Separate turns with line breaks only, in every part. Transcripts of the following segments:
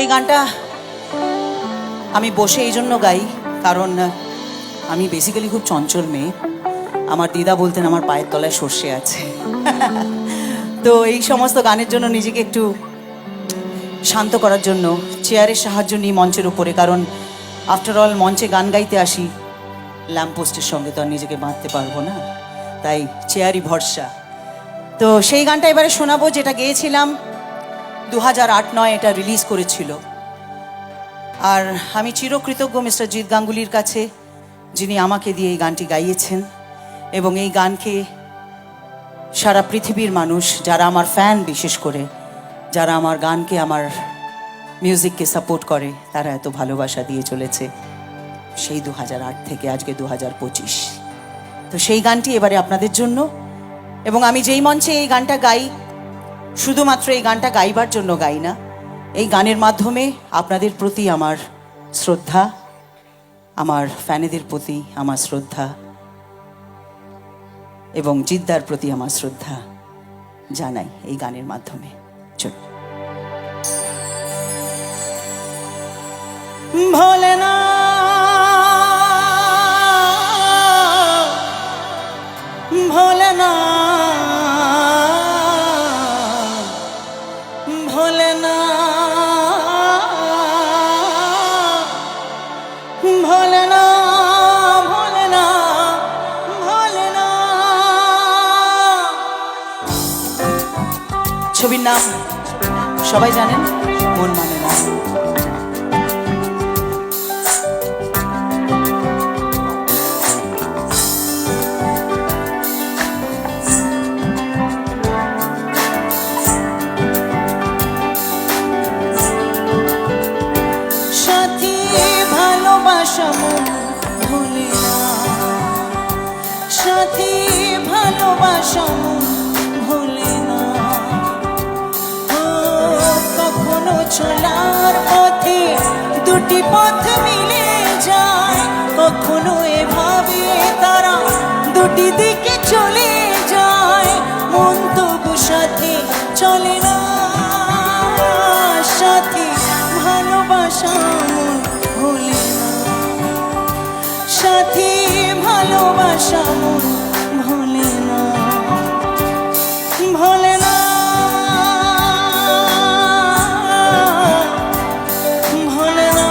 এই গানটা আমি বসে এই জন্য গাই কারণ আমি বেসিক্যালি খুব চঞ্চল মেয়ে। আমার দিদা বলতেন আমার পায়ের তলায় সর্ষে আছে। তো এই সমস্ত গানের জন্য নিজেকে একটু শান্ত করার জন্য চেয়ারের সাহায্য নিই মঞ্চের উপরে, কারণ আফটার অল মঞ্চে গান গাইতে আসি, ল্যাম্পপোস্টের সঙ্গে তো আর নিজেকে বাঁধতে পারবো না, তাই চেয়ারই ভরসা। তো সেই গানটা এবারে শোনাবো, যেটা গেয়েছিলাম 2008-9 এটা রিলিজ করেছিল। আর আমি চিরকৃতজ্ঞ মিস্টার জিৎ গাঙ্গুলির কাছে, যিনি আমাকে দিয়ে এই গানটি গাইয়েছেন। এবং এই গানকে সারা পৃথিবীর মানুষ, যারা আমার ফ্যান, বিশেষ করে যারা আমার গানকে, আমার মিউজিককে সাপোর্ট করে, তারা এত ভালোবাসা দিয়ে চলেছে সেই 2008 থেকে আজকে 2025। তো সেই গানটি এবারে আপনাদের জন্য। এবং আমি যেই মঞ্চে এই গানটা গাই, শুধুমাত্র এই গানটা গাইবার জন্য গাই না, এই গানের মাধ্যমে আপনাদের প্রতি আমার শ্রদ্ধা, আমার ফ্যানেদের প্রতি আমার শ্রদ্ধা এবং জিদ্দার প্রতি আমার শ্রদ্ধা জানাই এই গানের মাধ্যমে। চলুন। ভোলেনাথ ভোলেনাথ ভোলেনাথ ভোলেনাথ ভোলেনাথ ভোলেনাথ। ছবির নাম সবাই জানেন, মন মানে না। সাথী ভালোবাসা ভুলে না, কখনো চলার পথে দুটি পথ মিলে যায়, কখনো এভাবে তারা দুটি দিকে চলে যায়, মন তবু সাথে চলে না। সাথী ভালোবাসা ভুলে না, সাথী ভালোবাসা ভোলে না, ভোলে না, ভোলে না,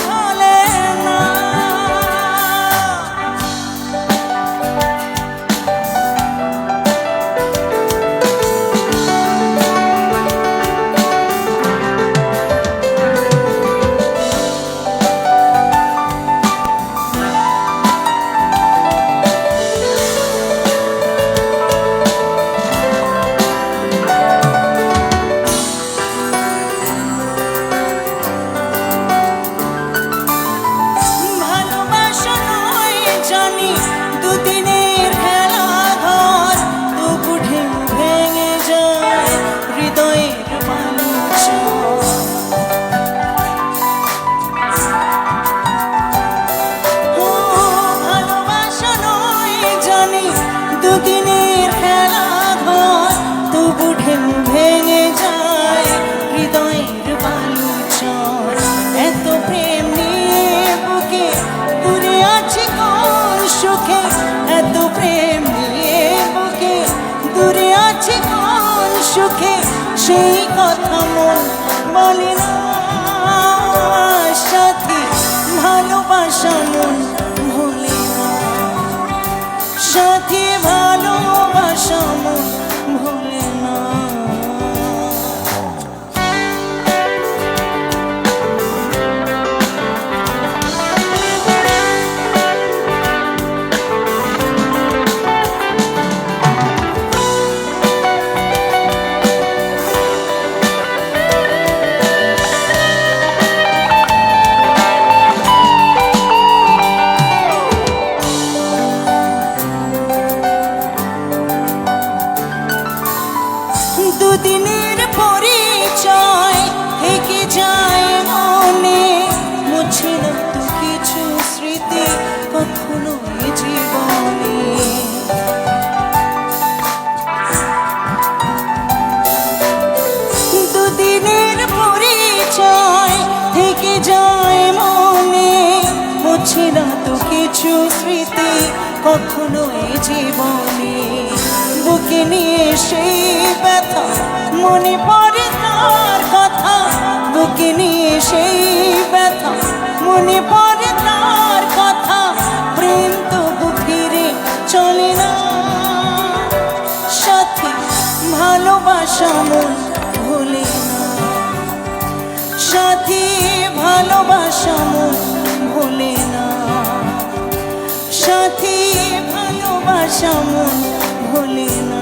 ভোলে না। দুদিনের খেলা ঘর তবু ঢেউ ভেঙে যায়, হৃদয়ের বালু চর। এত প্রেম নিয়ে বুকে দূরে আছি কোন সুখে, এত প্রেম নিয়ে বুকে দূরে আছি কোন সুখে, সেই কথা মন বলে না। সাথী ভালোবাসা মন ভোলে না, সাথী ভালোবাসা মন ভোলে না। দুদিনের পরিচয় থেকে যায় মনে, মুছে না তো কিছু স্মৃতি কখনো জীবনে। কখনো এই জীবনে, বুকে নিয়ে সেই ব্যথা মনে পড়ে তার কথা, বুকে নিয়ে সেই ব্যথা মনে পড়ে তার কথা। প্রেম তবু ফিরে চলে না সাথী, ভালোবাসা মন ভোলে না সাথী, ভালোবাসা মন ভোলে না সাথী, ভালোবাসা মন ভোলে না।